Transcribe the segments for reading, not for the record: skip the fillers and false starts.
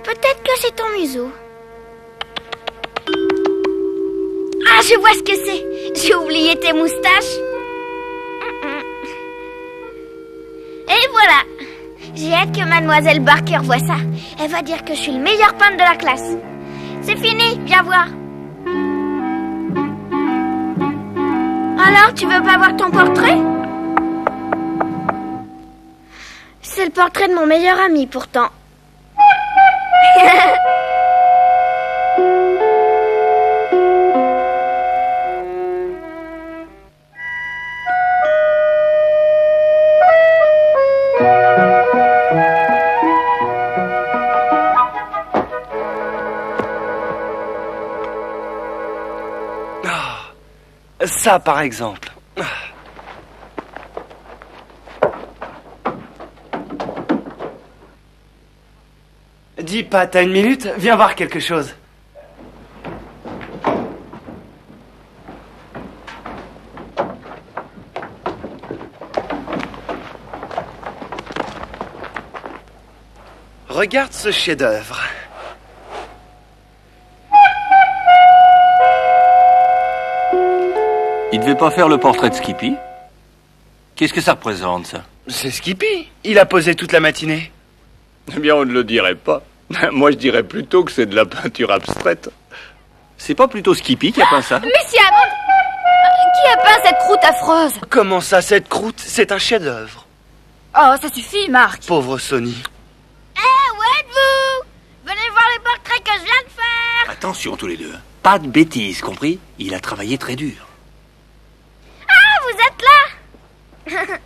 Peut-être que c'est ton museau. Ah, je vois ce que c'est. J'ai oublié tes moustaches. Et voilà. J'ai hâte que Mademoiselle Barker voie ça. Elle va dire que je suis le meilleur peintre de la classe. C'est fini, viens voir. Alors, tu veux pas voir ton portrait? C'est le portrait de mon meilleur ami, pourtant. Ça, par exemple. Dis, Pat, t'as une minute? Viens voir quelque chose. Regarde ce chef-d'œuvre. Il devait pas faire le portrait de Skippy? Qu'est-ce que ça représente, ça? C'est Skippy. Il a posé toute la matinée. Eh bien, on ne le dirait pas. Moi, je dirais plutôt que c'est de la peinture abstraite. C'est pas plutôt Skippy qui a peint ça? Lucia, qui a peint cette croûte affreuse? Comment ça, cette croûte? C'est un chef-d'œuvre. Oh, ça suffit, Marc. Pauvre Sonny. Où êtes-vous? Venez voir le portrait que je viens de faire. Attention, tous les deux. Pas de bêtises, compris? Il a travaillé très dur. Ah, vous êtes là?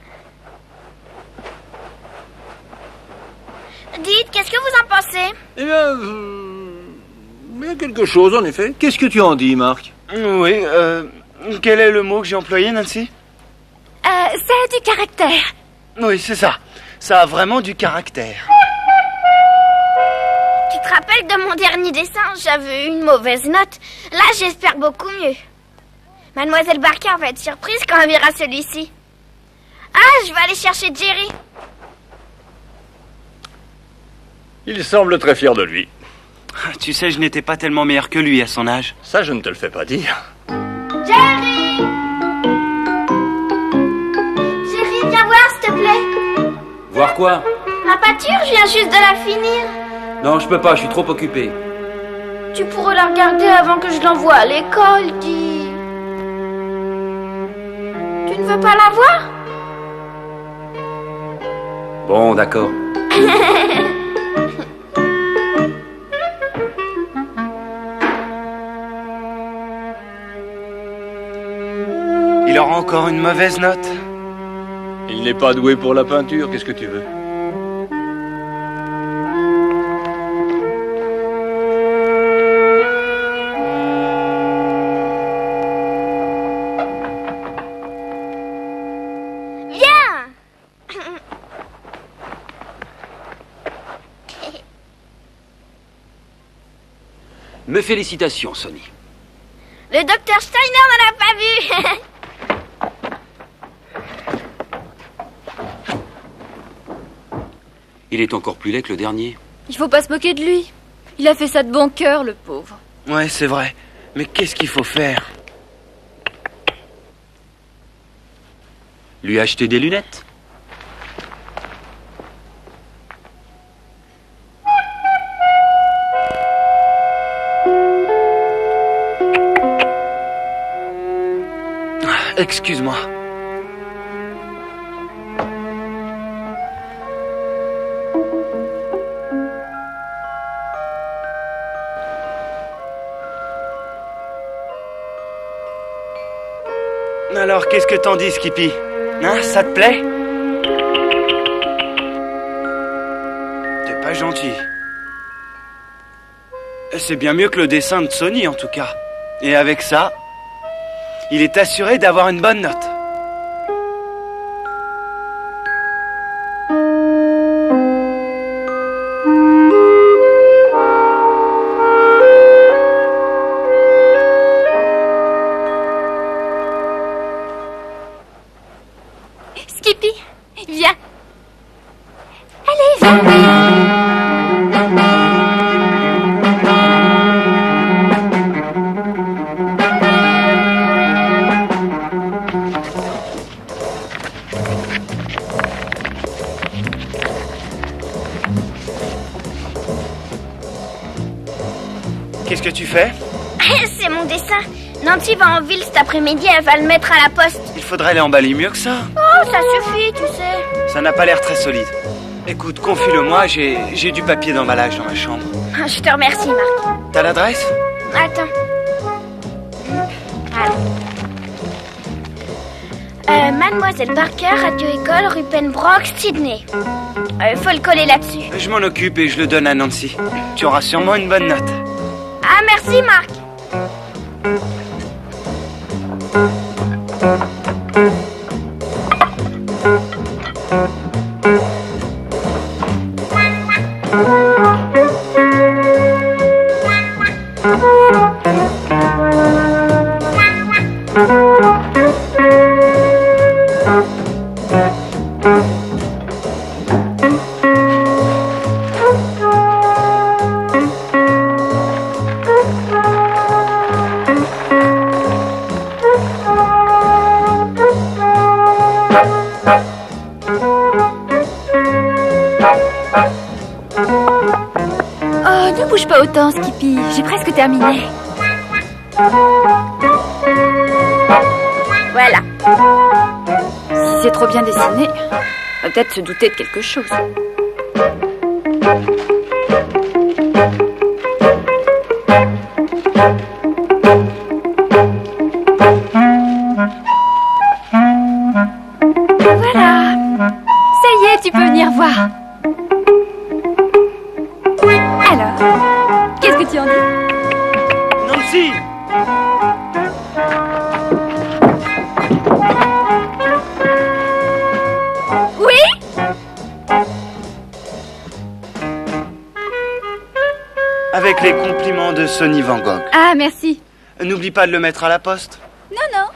Dites, qu'est-ce que vous en pensez? Eh bien, il y a quelque chose, en effet. Qu'est-ce que tu en dis, Marc? Oui, quel est le mot que j'ai employé, Nancy? C'est du caractère. Oui, c'est ça. Ça a vraiment du caractère. Tu te rappelles de mon dernier dessin? J'avais eu une mauvaise note. Là, j'espère beaucoup mieux. Mademoiselle Barker va être surprise quand elle verra celui-ci. Ah, je vais aller chercher Jerry. Il semble très fier de lui. Tu sais, je n'étais pas tellement meilleur que lui à son âge. Ça, je ne te le fais pas dire. Jerry! Jerry, viens voir, s'il te plaît. Voir quoi? Ma peinture, je viens juste de la finir. Non, je peux pas, je suis trop occupé. Tu pourrais la regarder avant que je l'envoie à l'école, dis. Tu ne veux pas la voir? Bon, d'accord. Il aura encore une mauvaise note. Il n'est pas doué pour la peinture, qu'est-ce que tu veux? Mes félicitations, Sonny. Le docteur Steiner n'en a pas vu. Il est encore plus laid que le dernier. Il faut pas se moquer de lui. Il a fait ça de bon cœur, le pauvre. Ouais, c'est vrai. Mais qu'est-ce qu'il faut faire? Lui acheter des lunettes. Excuse-moi. Alors, qu'est-ce que t'en dis, Skippy? Hein, ça te plaît? T'es pas gentil. C'est bien mieux que le dessin de Sonny, en tout cas. Et avec ça, il est assuré d'avoir une bonne note. Skippy, viens. Allez, viens. Qu'est-ce que tu fais? C'est mon dessin. Nancy va en ville cet après-midi, elle va le mettre à la poste. Il faudrait l'emballer mieux que ça. Oh, ça suffit, tu sais. Ça n'a pas l'air très solide. Écoute, confie-le-moi, j'ai du papier d'emballage dans ma chambre. Je te remercie, Marc. T'as l'adresse? Attends. Mademoiselle Barker, radio-école, rue Pembroke, Sydney. Faut le coller là-dessus. Je m'en occupe et je le donne à Nancy. Tu auras sûrement une bonne note. Ah, merci, Marc. Oh, ne bouge pas autant, Skippy. J'ai presque terminé. Voilà. Si c'est trop bien dessiné, on va peut-être se douter de quelque chose. Voilà. Ça y est, tu peux venir voir. Alors, qu'est-ce que tu en dis? Nancy! Oui? Avec les compliments de Sonny Van Gogh. Ah, merci. N'oublie pas de le mettre à la poste. Non, non.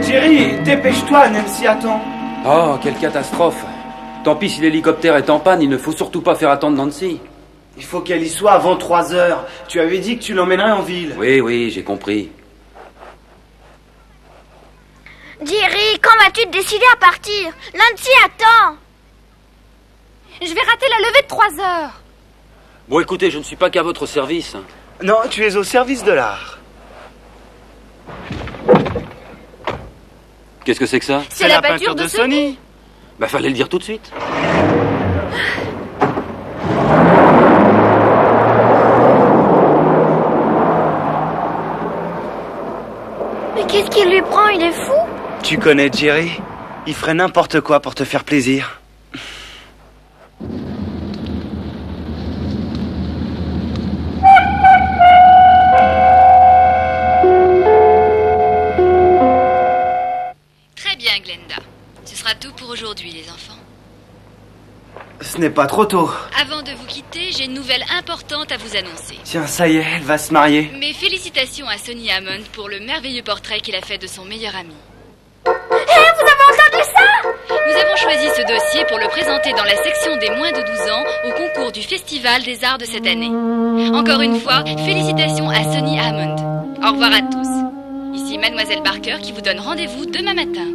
Jerry, dépêche-toi, Nancy attend. Oh, quelle catastrophe. Tant pis si l'hélicoptère est en panne, il ne faut surtout pas faire attendre Nancy. Il faut qu'elle y soit avant 3 heures. Tu avais dit que tu l'emmènerais en ville. Oui, oui, j'ai compris. Jerry, quand vas-tu te décider à partir? Nancy attend. Je vais rater la levée de 3 heures. Bon, écoutez, je ne suis pas qu'à votre service. Non, tu es au service de l'art. Qu'est-ce que c'est que ça? C'est la peinture de Sonny. Bah, fallait le dire tout de suite. Qu'est-ce qu'il lui prend? Il est fou? Tu connais Jerry? Il ferait n'importe quoi pour te faire plaisir. Très bien, Glenda. Ce sera tout pour aujourd'hui, les enfants. Ce n'est pas trop tôt. Avant de vous quitter, j'ai une nouvelle importante à vous annoncer. Tiens, ça y est, elle va se marier. Mes félicitations à Sonny Hammond pour le merveilleux portrait qu'il a fait de son meilleur ami. Hé, vous avez entendu ça? Nous avons choisi ce dossier pour le présenter dans la section des moins de 12 ans au concours du Festival des Arts de cette année. Encore une fois, félicitations à Sonny Hammond. Au revoir à tous. Ici Mademoiselle Barker qui vous donne rendez-vous demain matin.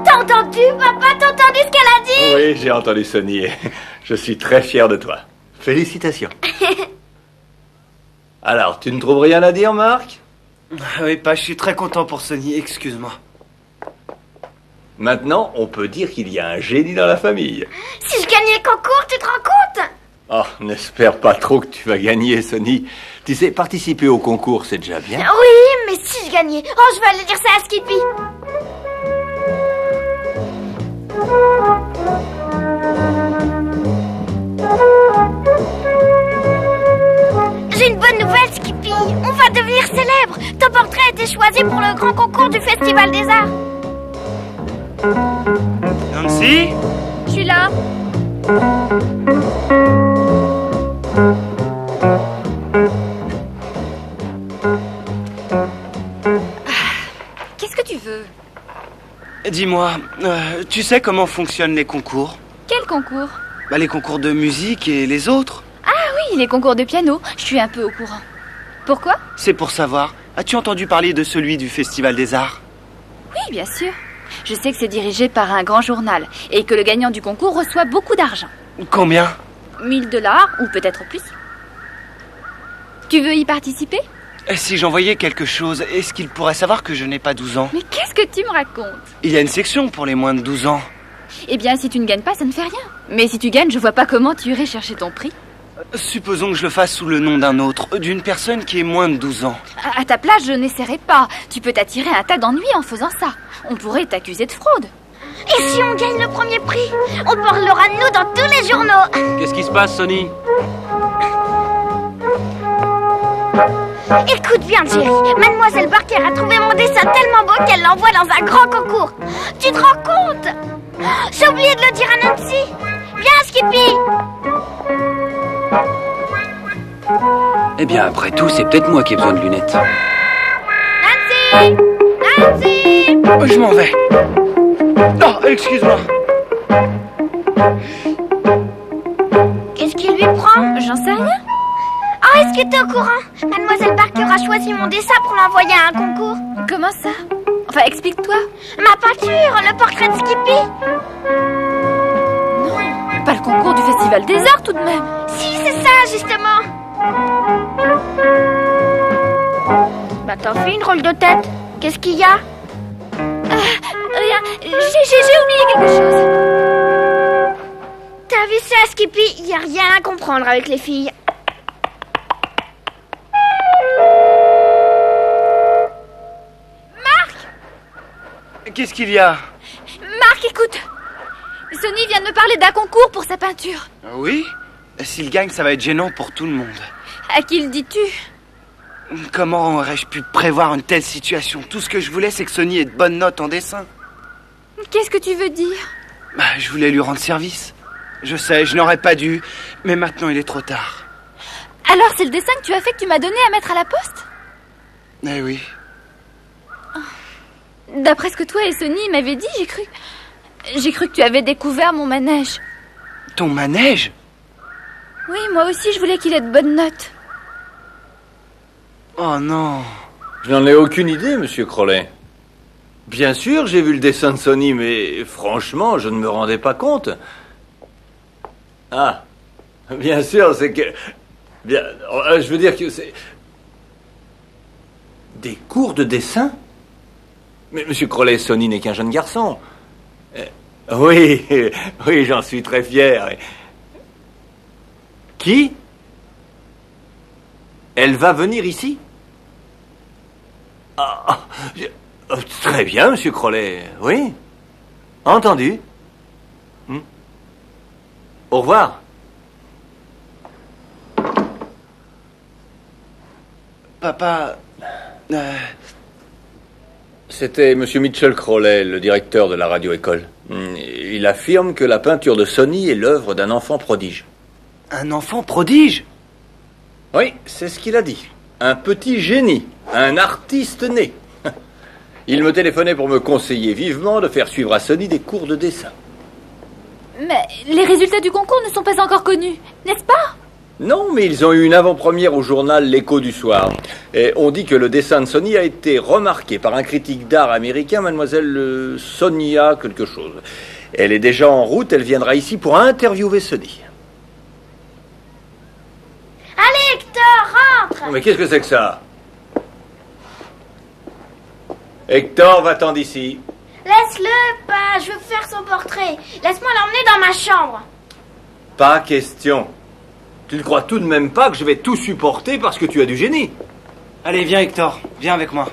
T'as entendu, papa? T'as entendu ce qu'elle a dit? Oui, j'ai entendu Sonny. Je suis très fier de toi. Félicitations. Alors, tu ne trouves rien à dire, Marc? Oui, pas, je suis très content pour Sonny, excuse-moi. Maintenant, on peut dire qu'il y a un génie dans la famille. Si je gagnais le concours, tu te rends compte? Oh, n'espère pas trop que tu vas gagner, Sonny. Tu sais, participer au concours, c'est déjà bien. Oui, mais si je gagnais... Oh, je vais aller dire ça à Skippy. J'ai une bonne nouvelle, Skippy. On va devenir célèbre. Ton portrait a été choisi pour le grand concours du Festival des Arts. Nancy? Je suis là. Qu'est-ce que tu veux? Dis-moi, tu sais comment fonctionnent les concours? Quel concours? Bah, les concours de musique et les autres. Oui, les concours de piano. Je suis un peu au courant. Pourquoi? C'est pour savoir, as-tu entendu parler de celui du Festival des Arts? Oui, bien sûr. Je sais que c'est dirigé par un grand journal et que le gagnant du concours reçoit beaucoup d'argent. Combien? 1 000 $ ou peut-être plus. Tu veux y participer? Si j'envoyais quelque chose, est-ce qu'il pourrait savoir que je n'ai pas 12 ans? Mais qu'est-ce que tu me racontes? Il y a une section pour les moins de 12 ans. Eh bien, si tu ne gagnes pas, ça ne fait rien. Mais si tu gagnes, je vois pas comment tu irais chercher ton prix. Supposons que je le fasse sous le nom d'un autre, d'une personne qui est moins de 12 ans. À ta place, je n'essaierai pas. Tu peux t'attirer un tas d'ennuis en faisant ça. On pourrait t'accuser de fraude. Et si on gagne le premier prix? On parlera de nous dans tous les journaux. Qu'est-ce qui se passe, Sonny? Écoute bien, Jerry. Mademoiselle Barker a trouvé mon dessin tellement beau qu'elle l'envoie dans un grand concours. Tu te rends compte? J'ai oublié de le dire à Nancy. Viens, Skippy. Eh bien, après tout, c'est peut-être moi qui ai besoin de lunettes. Nancy! Nancy! Oh, je m'en vais. Oh, excuse-moi. Qu'est-ce qui lui prend? J'en sais rien. Oh, est-ce que t'es au courant? Mademoiselle Barker a choisi mon dessin pour l'envoyer à un concours. Comment ça? Enfin, explique-toi. Ma peinture, le portrait de Skippy. Non, pas le concours du Festival des Arts tout de même. Si, c'est ça, justement. Bah, t'en fais une drôle de tête. Qu'est-ce qu'il y a? Rien, j'ai oublié quelque chose. T'as vu ça, Skippy? Y a rien à comprendre avec les filles. Qu'est-ce qu'il y a? Marc, écoute. Sonny vient de me parler d'un concours pour sa peinture. Oui? S'il gagne, ça va être gênant pour tout le monde. À qui le dis-tu? Comment aurais-je pu prévoir une telle situation? Tout ce que je voulais, c'est que Sonny ait de bonnes notes en dessin. Qu'est-ce que tu veux dire? Bah, je voulais lui rendre service. Je sais, je n'aurais pas dû, mais maintenant il est trop tard. Alors c'est le dessin que tu as fait que tu m'as donné à mettre à la poste? Eh oui. D'après ce que toi et Sonny m'avaient dit, j'ai cru que tu avais découvert mon manège. Ton manège? Oui, moi aussi je voulais qu'il ait de bonnes notes. Oh non. Je n'en ai aucune idée, monsieur Crowley. Bien sûr, j'ai vu le dessin de Sonny, mais franchement, je ne me rendais pas compte. Ah, bien sûr, c'est que... Bien, je veux dire que c'est... Des cours de dessin? Mais monsieur Crowley, Sonny n'est qu'un jeune garçon. Oui, oui, j'en suis très fier. Qui? Elle va venir ici? Ah, Très bien, monsieur Crowley. Oui. Entendu. Au revoir. Papa... C'était monsieur Mitchell Crowley, le directeur de la radio-école. Il affirme que la peinture de Sonny est l'œuvre d'un enfant prodige. Un enfant prodige? Oui, c'est ce qu'il a dit. Un petit génie, un artiste né. Il me téléphonait pour me conseiller vivement de faire suivre à Sonny des cours de dessin. Mais les résultats du concours ne sont pas encore connus, n'est-ce pas? Non, mais ils ont eu une avant-première au journal L'Écho du soir. Et on dit que le dessin de Sonny a été remarqué par un critique d'art américain, mademoiselle Sonia quelque chose. Elle est déjà en route, elle viendra ici pour interviewer Sonny. Allez, Hector, rentre! Mais qu'est-ce que c'est que ça? Hector, va-t'en d'ici. Laisse-le, pas, je veux faire son portrait. Laisse-moi l'emmener dans ma chambre. Pas question. Tu ne crois tout de même pas que je vais tout supporter parce que tu as du génie? Allez, viens Hector, viens avec moi.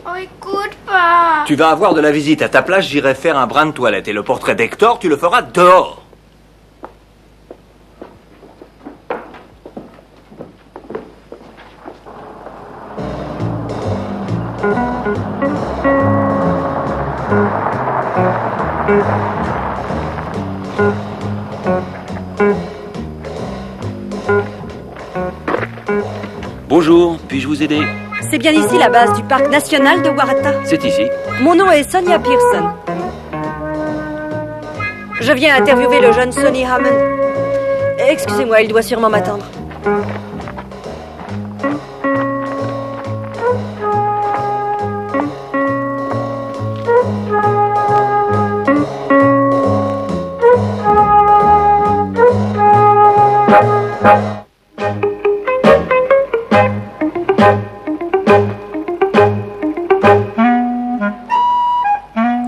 Oh, écoute, pas. Tu vas avoir de la visite. À ta place, j'irai faire un brin de toilette. Et le portrait d'Hector, tu le feras dehors. Bonjour, puis-je vous aider? C'est bien ici la base du parc national de Waratah. C'est ici. Mon nom est Sonia Pearson. Je viens interviewer le jeune Sonny Hammond. Excusez-moi, il doit sûrement m'attendre.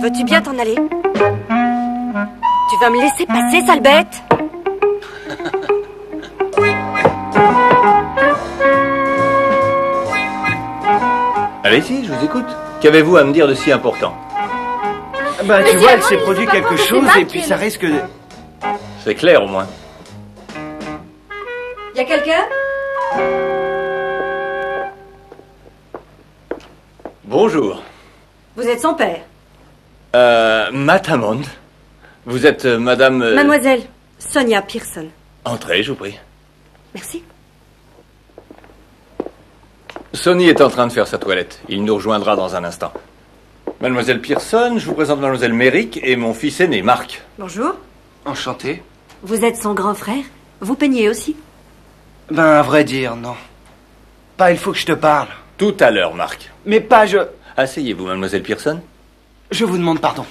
Veux-tu bien t'en aller? Tu vas me laisser passer, sale bête? Allez-y, je vous écoute. Qu'avez-vous à me dire de si important? Bah, tu vois, elle s'est produit quelque chose et puis ça risque de... C'est clair, au moins. Y a quelqu'un? Bonjour. Vous êtes son père. Matt Hammond. Vous êtes madame... Mademoiselle Sonia Pearson. Entrez, je vous prie. Merci. Sonny est en train de faire sa toilette. Il nous rejoindra dans un instant. Mademoiselle Pearson, je vous présente mademoiselle Merrick et mon fils aîné, Marc. Bonjour. Enchanté. Vous êtes son grand frère? Vous peignez aussi? Ben, à vrai dire, non. Pas, il faut que je te parle. Tout à l'heure, Marc. Mais pas, Asseyez-vous, mademoiselle Pearson. Je vous demande pardon.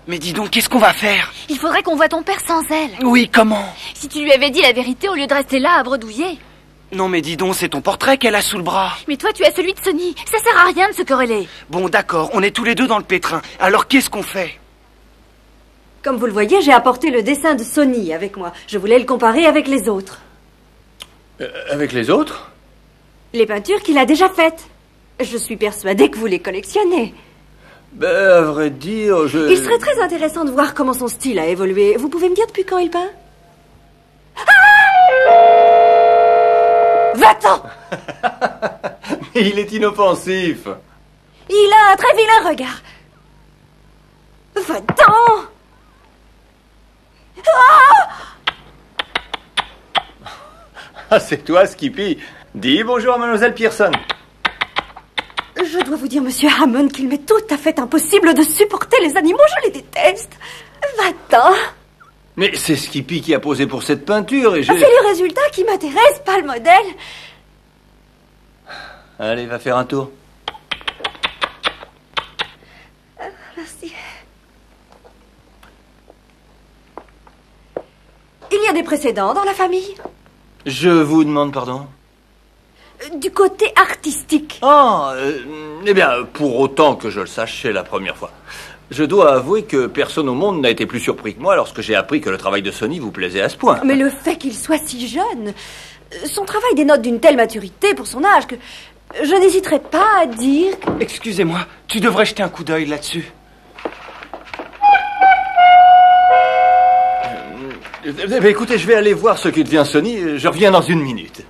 Mais dis donc, qu'est-ce qu'on va faire? Il faudrait qu'on voie ton père sans elle. Oui, comment? Si tu lui avais dit la vérité au lieu de rester là à bredouiller. Non mais dis donc, c'est ton portrait qu'elle a sous le bras. Mais toi, tu as celui de Sonny. Ça sert à rien de se quereller. Bon, d'accord, on est tous les deux dans le pétrin. Alors qu'est-ce qu'on fait? Comme vous le voyez, j'ai apporté le dessin de Sonny avec moi. Je voulais le comparer avec les autres. Avec les autres? Les peintures qu'il a déjà faites. Je suis persuadée que vous les collectionnez. Ben, à vrai dire, Il serait très intéressant de voir comment son style a évolué. Vous pouvez me dire depuis quand il peint? Va-t'en! Mais il est inoffensif. Il a un très vilain regard. Va-t'en! Ah, c'est toi, Skippy. Dis bonjour à mademoiselle Pearson. Je dois vous dire, monsieur Hammond, qu'il m'est tout à fait impossible de supporter les animaux. Je les déteste. Va-t'en. Mais c'est Skippy qui a posé pour cette peinture et j'ai... C'est le résultat qui m'intéresse, pas le modèle. Allez, va faire un tour. Merci. Il y a des précédents dans la famille? Je vous demande pardon. Du côté artistique. Ah, eh bien, pour autant que je le sache, c'est la première fois. Je dois avouer que personne au monde n'a été plus surpris que moi lorsque j'ai appris que le travail de Sonny vous plaisait à ce point. Mais le fait qu'il soit si jeune, son travail dénote d'une telle maturité pour son âge que je n'hésiterai pas à dire... Excusez-moi, tu devrais jeter un coup d'œil là-dessus. Écoutez, je vais aller voir ce qui devient Sonny. Je reviens dans 1 minute.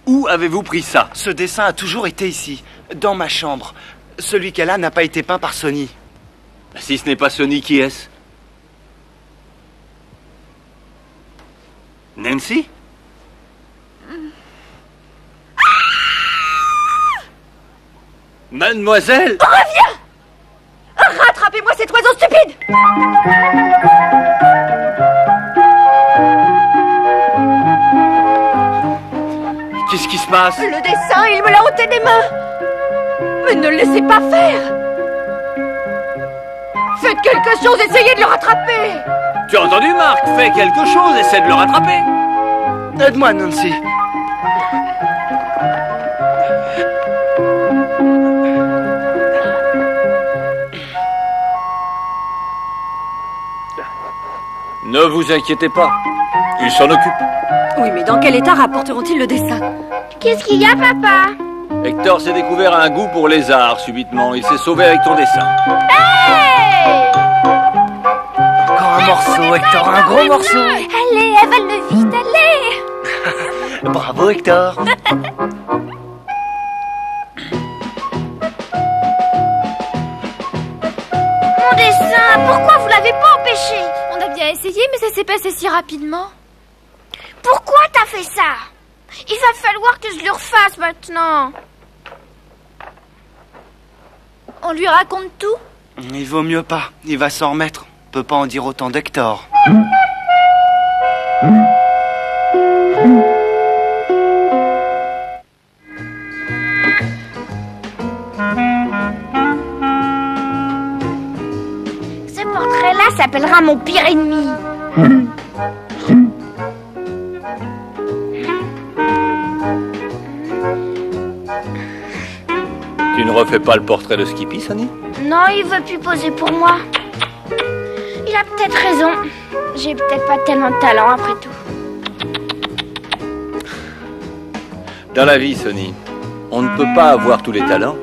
Où avez-vous pris ça? Ce dessin a toujours été ici, dans ma chambre. Celui qu'elle a n'a pas été peint par Sonny. Si ce n'est pas Sonny, qui est-ce? Nancy? Mademoiselle! Reviens! Rattrapez-moi cet oiseau stupide! Qu'est-ce qui se passe? Le dessin, il me l'a ôté des mains! Mais ne le laissez pas faire! Faites quelque chose, essayez de le rattraper! Tu as entendu, Marc? Fais quelque chose, essaie de le rattraper! Aide-moi, Nancy. Ne vous inquiétez pas, il s'en occupe. Oui, mais dans quel état rapporteront-ils le dessin? Qu'est-ce qu'il y a, papa? Hector s'est découvert un goût pour les arts subitement. Il s'est sauvé avec ton dessin. Hey! Encore un morceau, Hector, un gros morceau. Allez, avale-le vite, allez! Bravo, Hector. Mon dessin, pourquoi vous l'avez pas empêché? On a bien essayé, mais ça s'est passé si rapidement. Pourquoi t'as fait ça? Il va falloir que je le refasse maintenant. On lui raconte tout? Il vaut mieux pas, il va s'en remettre. On peut pas en dire autant d'Hector. Ce portrait-là s'appellera mon pire ennemi. Tu ne refais pas le portrait de Skippy, Sonny? Non, il veut plus poser pour moi. Il a peut-être raison. J'ai peut-être pas tellement de talent après tout. Dans la vie, Sonny, on ne peut pas avoir tous les talents.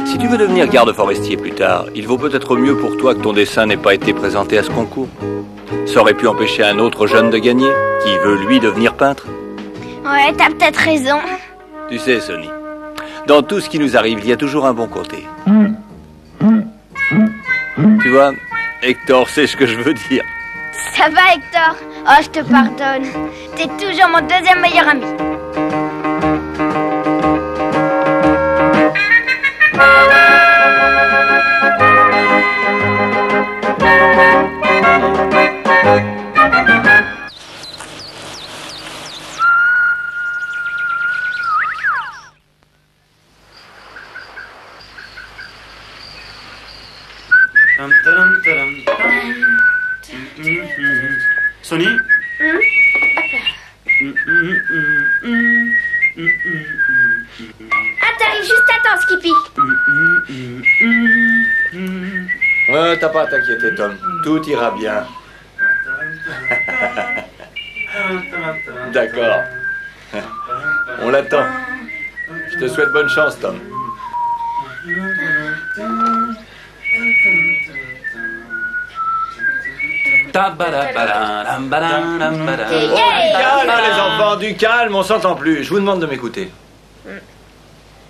Si tu veux devenir garde forestier plus tard, il vaut peut-être mieux pour toi que ton dessin n'ait pas été présenté à ce concours. Ça aurait pu empêcher un autre jeune de gagner, qui veut lui devenir peintre. Ouais, t'as peut-être raison. Tu sais, Sonny, dans tout ce qui nous arrive, il y a toujours un bon côté. Tu vois, Hector sait ce que je veux dire. Ça va, Hector? Oh, je te pardonne. T'es toujours mon deuxième meilleur ami. Sonny? Ah, t'arrives juste à temps, Skippy. Ouais, t'as pas à t'inquiéter, Tom. Tout ira bien. D'accord. On l'attend. Je te souhaite bonne chance, Tom. Calme, les enfants, du calme, on s'entend plus. Je vous demande de m'écouter.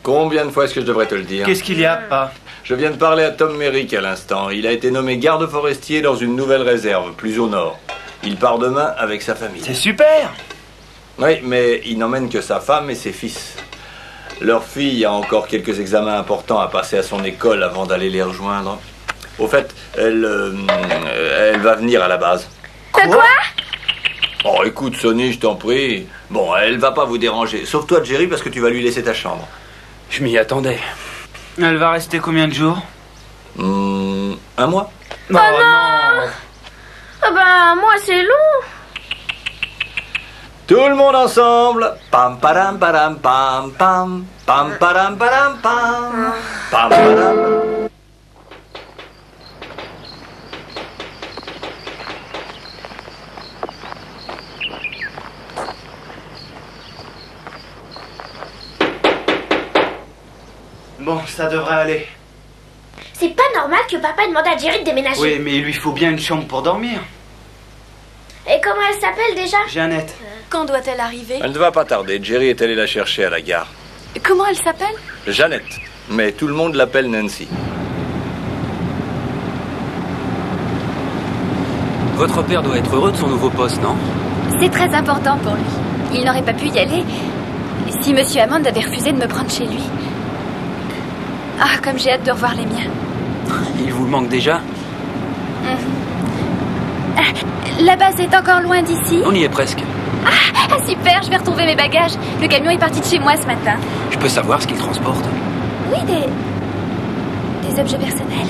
Combien de fois est-ce que je devrais te le dire? Qu'est-ce qu'il y a, pas? Je viens de parler à Tom Merrick à l'instant. Il a été nommé garde forestier dans une nouvelle réserve, plus au nord. Il part demain avec sa famille. C'est super! Oui, mais il n'emmène que sa femme et ses fils. Leur fille a encore quelques examens importants à passer à son école avant d'aller les rejoindre. Au fait, elle va venir à la base. Quoi? Oh, écoute, Sonny, je t'en prie. Bon, elle va pas vous déranger. Sauf toi, Jerry, parce que tu vas lui laisser ta chambre. Je m'y attendais. Elle va rester combien de jours? 1 mois. Oh non! Ah ben, moi, c'est long. Tout le monde ensemble. Pam padam padam pam pam. Pam padam padam pam. Pam padam. Bon, ça devrait aller. C'est pas normal que papa demande à Jerry de déménager. Oui, mais il lui faut bien une chambre pour dormir. Et comment elle s'appelle déjà? Jeannette. Quand doit-elle arriver? Elle ne va pas tarder. Jerry est allé la chercher à la gare. Comment elle s'appelle? Jeannette. Mais tout le monde l'appelle Nancy. Votre père doit être heureux de son nouveau poste, non? C'est très important pour lui. Il n'aurait pas pu y aller si Monsieur Hammond avait refusé de me prendre chez lui. Ah, comme j'ai hâte de revoir les miens. Il vous manque déjà? La base est encore loin d'ici? On y est presque. Ah, super, je vais retrouver mes bagages. Le camion est parti de chez moi ce matin. Je peux savoir ce qu'il transporte? Oui, des objets personnels.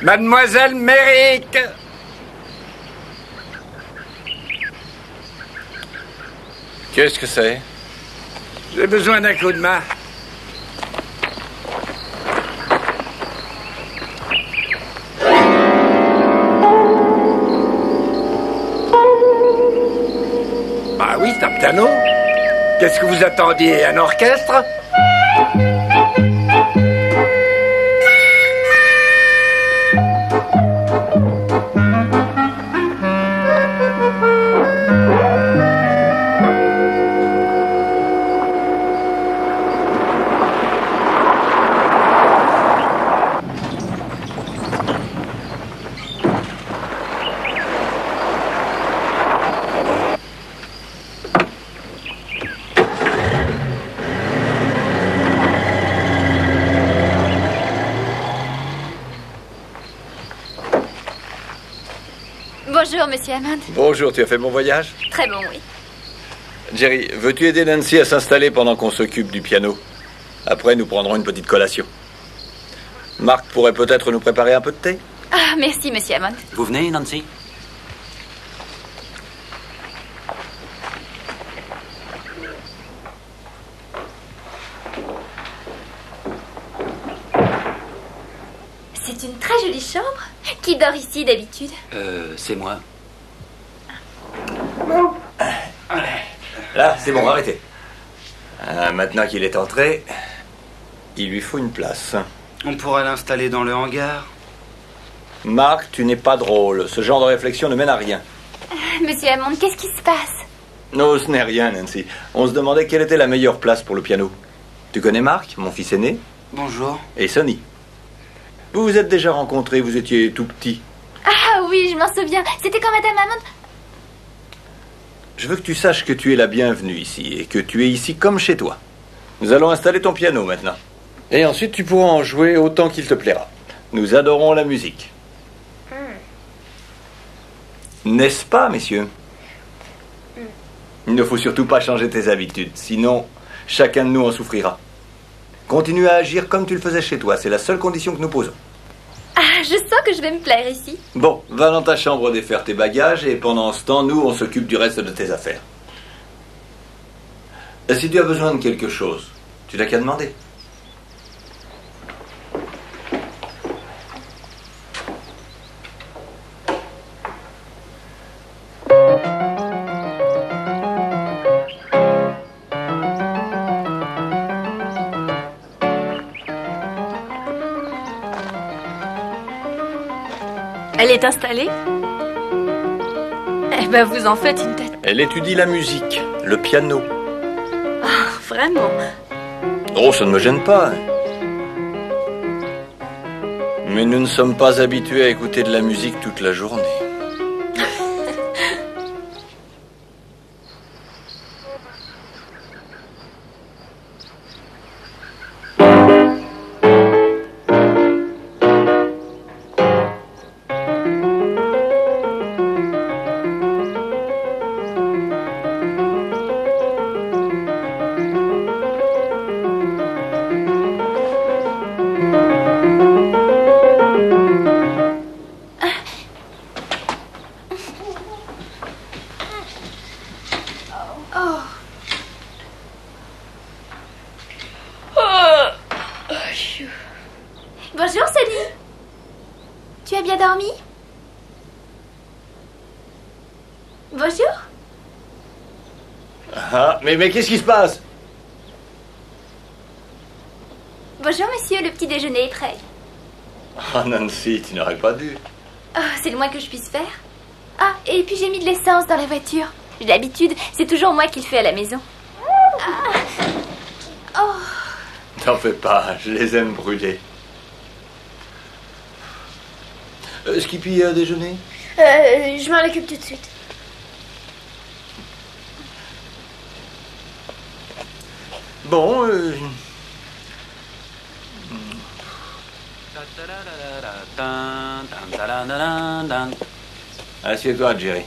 Mademoiselle Merrick! Qu'est-ce que c'est? J'ai besoin d'un coup de main. Ah oui, c'est un piano. Qu'est-ce que vous attendiez? Un orchestre? Bonjour, Monsieur Hammond. Bonjour, tu as fait mon voyage? Très bon, oui. Jerry, veux-tu aider Nancy à s'installer pendant qu'on s'occupe du piano? Après, nous prendrons une petite collation. Marc pourrait peut-être nous préparer un peu de thé? Ah, merci, Monsieur Hammond. Vous venez, Nancy? C'est une très jolie chambre. Qui dort ici d'habitude? C'est moi. Là, c'est bon, arrêtez. Maintenant qu'il est entré, il lui faut une place. On pourrait l'installer dans le hangar. Marc, tu n'es pas drôle. Ce genre de réflexion ne mène à rien. Monsieur Hammond, qu'est-ce qui se passe? Non, ce n'est rien, Nancy. On se demandait quelle était la meilleure place pour le piano. Tu connais Marc, mon fils aîné? Bonjour. Et Sonny. Vous vous êtes déjà rencontrés, vous étiez tout petit. Ah oui, je m'en souviens. C'était quand Madame Hammond... Je veux que tu saches que tu es la bienvenue ici et que tu es ici comme chez toi. Nous allons installer ton piano maintenant. Et ensuite, tu pourras en jouer autant qu'il te plaira. Nous adorons la musique. N'est-ce pas, messieurs? Il ne faut surtout pas changer tes habitudes, sinon chacun de nous en souffrira. Continue à agir comme tu le faisais chez toi, c'est la seule condition que nous posons. Ah, je sens que je vais me plaire ici. Bon, va dans ta chambre défaire tes bagages et pendant ce temps, nous, on s'occupe du reste de tes affaires. Et si tu as besoin de quelque chose, tu n'as qu'à demander. Elle est installée? Eh ben, vous en faites une tête. Elle étudie la musique, le piano. Ah, vraiment? Oh, ça ne me gêne pas. Mais nous ne sommes pas habitués à écouter de la musique toute la journée. Bonjour, Sonny. Tu as bien dormi? Bonjour. Ah, mais qu'est-ce qui se passe? Bonjour, monsieur, le petit déjeuner est prêt. Ah, Nancy, tu n'aurais pas dû. Oh, c'est le moins que je puisse faire. Ah, et puis j'ai mis de l'essence dans la voiture. D'habitude, c'est toujours moi qui le fais à la maison. Ah. Oh. T'en fais pas, je les aime brûler. Skippy a déjeuné? Je m'en occupe tout de suite. Bon, assieds-toi, Jerry.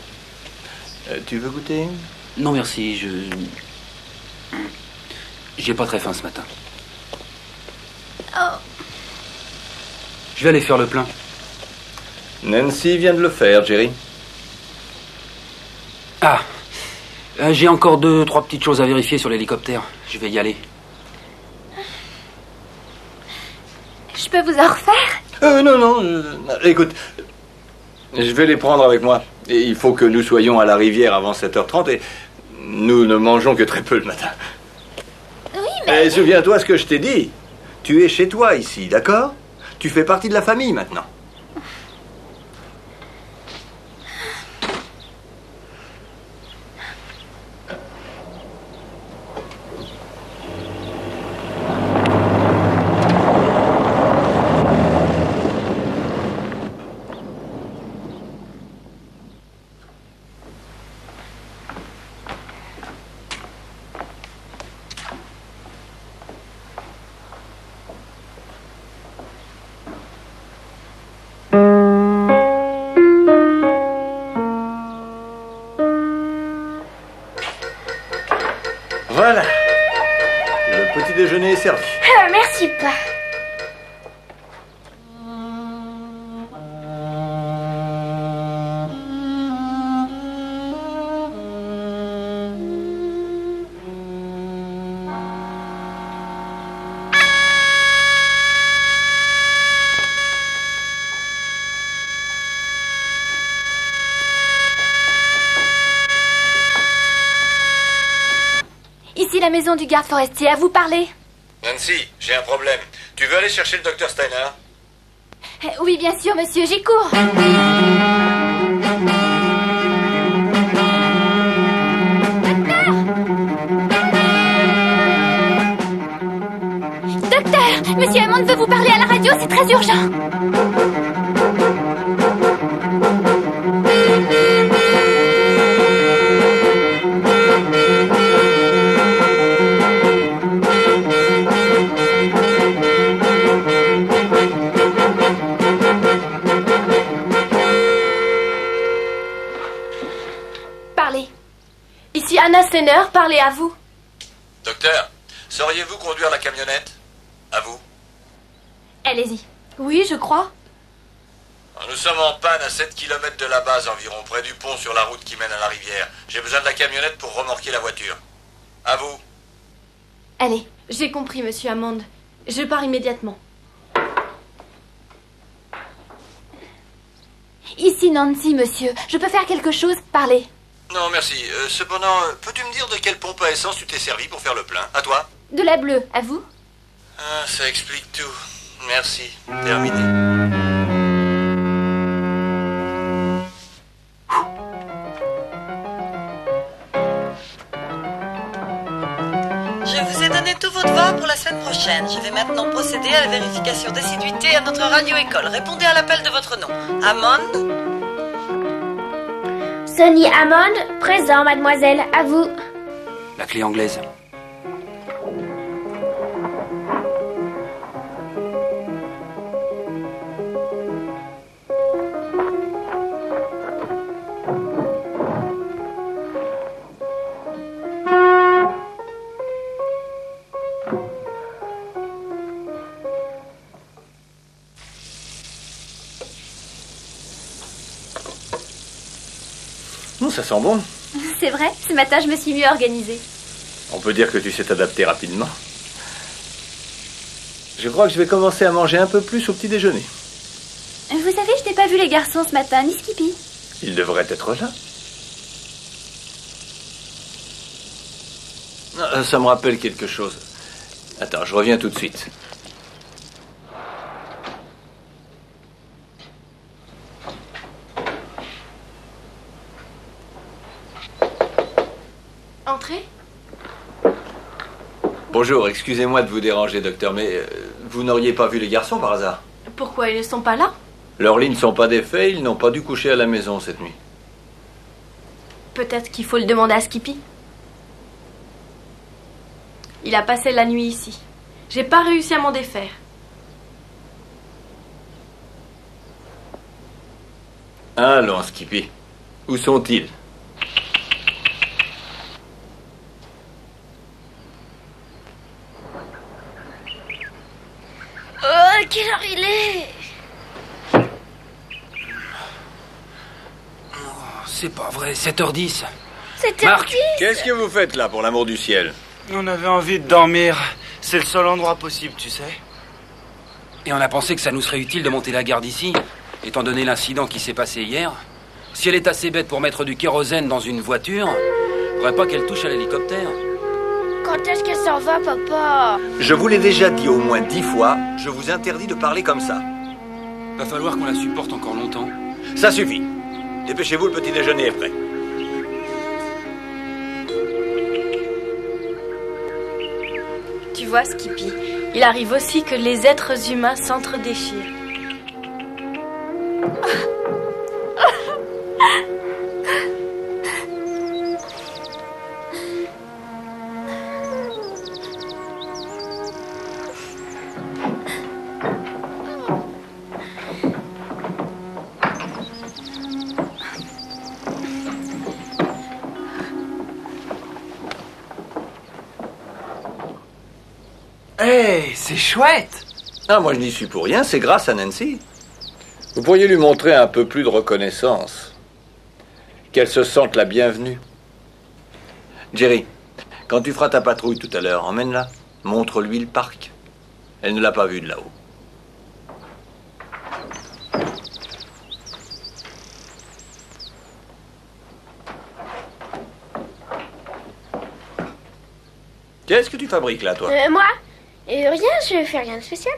Tu veux goûter? Non, merci, j'ai pas très faim ce matin. Oh. Je vais aller faire le plein. Nancy vient de le faire, Jerry. Ah, j'ai encore 2-3 petites choses à vérifier sur l'hélicoptère. Je vais y aller. Je peux vous en refaire? Non, écoute, je vais les prendre avec moi. Et il faut que nous soyons à la rivière avant 7h30 et nous ne mangeons que très peu le matin. Oui, mais... Et souviens-toi ce que je t'ai dit. Tu es chez toi ici, d'accord? Tu fais partie de la famille maintenant. Voilà. Le petit déjeuner est servi. Merci pas. Ici la maison du garde forestier, à vous parler. Nancy, j'ai un problème. Tu veux aller chercher le docteur Steiner? Oui, bien sûr, monsieur, j'y cours. Docteur, monsieur Hammond veut vous parler à la radio, c'est très urgent. Ici Anna Steiner, parlez à vous. Docteur, sauriez-vous conduire la camionnette? À vous. Allez-y. Oui, je crois. Nous sommes en panne à 7 km de la base environ, près du pont sur la route qui mène à la rivière. J'ai besoin de la camionnette pour remorquer la voiture. À vous. Allez. J'ai compris, monsieur Hammond. Je pars immédiatement. Ici Nancy, monsieur. Je peux faire quelque chose? Parlez. Non, merci. Cependant, peux-tu me dire de quelle pompe à essence tu t'es servi pour faire le plein? À toi? De la bleue, à vous? Ah, ça explique tout. Merci. Terminé. Je vous ai donné tous vos devoirs pour la semaine prochaine. Je vais maintenant procéder à la vérification d'assiduité à notre radio-école. Répondez à l'appel de votre nom. Hammond? Sonny Hammond, présent, mademoiselle, à vous. La clé anglaise. Ça sent bon. C'est vrai, ce matin je me suis mieux organisée. On peut dire que tu sais t'adapter rapidement. Je crois que je vais commencer à manger un peu plus au petit déjeuner. Vous savez, je n'ai pas vu les garçons ce matin, ni Skippy. Ils devraient être là. Ça me rappelle quelque chose. Attends, je reviens tout de suite. Entrez. Bonjour, excusez-moi de vous déranger, docteur, mais vous n'auriez pas vu les garçons par hasard? Pourquoi ils ne sont pas là? Leurs lits ne sont pas défaits, ils n'ont pas dû coucher à la maison cette nuit. Peut-être qu'il faut le demander à Skippy. Il a passé la nuit ici. J'ai pas réussi à m'en défaire. Allons, Skippy. Où sont-ils? Oh, quelle heure il est? C'est pas vrai, 7h10. C'était Marc, qu'est-ce que vous faites là, pour l'amour du ciel? On avait envie de dormir. C'est le seul endroit possible, tu sais. Et on a pensé que ça nous serait utile de monter la garde ici, étant donné l'incident qui s'est passé hier. Si elle est assez bête pour mettre du kérosène dans une voiture, faudrait pas qu'elle touche à l'hélicoptère. Quand est-ce qu'elle s'en va, papa? Je vous l'ai déjà dit au moins 10 fois, je vous interdis de parler comme ça. Va falloir qu'on la supporte encore longtemps. Ça suffit. Dépêchez-vous, le petit déjeuner est prêt. Tu vois, Skippy, il arrive aussi que les êtres humains s'entre-déchirent. Hey, c'est chouette! Ah, moi je n'y suis pour rien, c'est grâce à Nancy. Vous pourriez lui montrer un peu plus de reconnaissance. Qu'elle se sente la bienvenue. Jerry, quand tu feras ta patrouille tout à l'heure, emmène-la. Montre-lui le parc. Elle ne l'a pas vu de là-haut. Qu'est-ce que tu fabriques là, toi? Moi? Rien, je fais rien de spécial.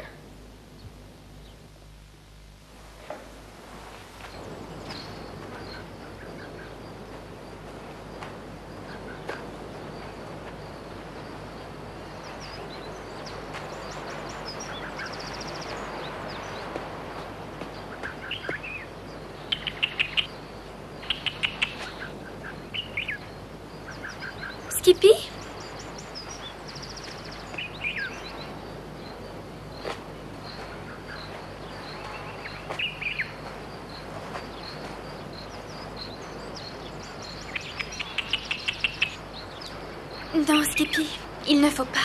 Skippy? Non, Skippy, il ne faut pas.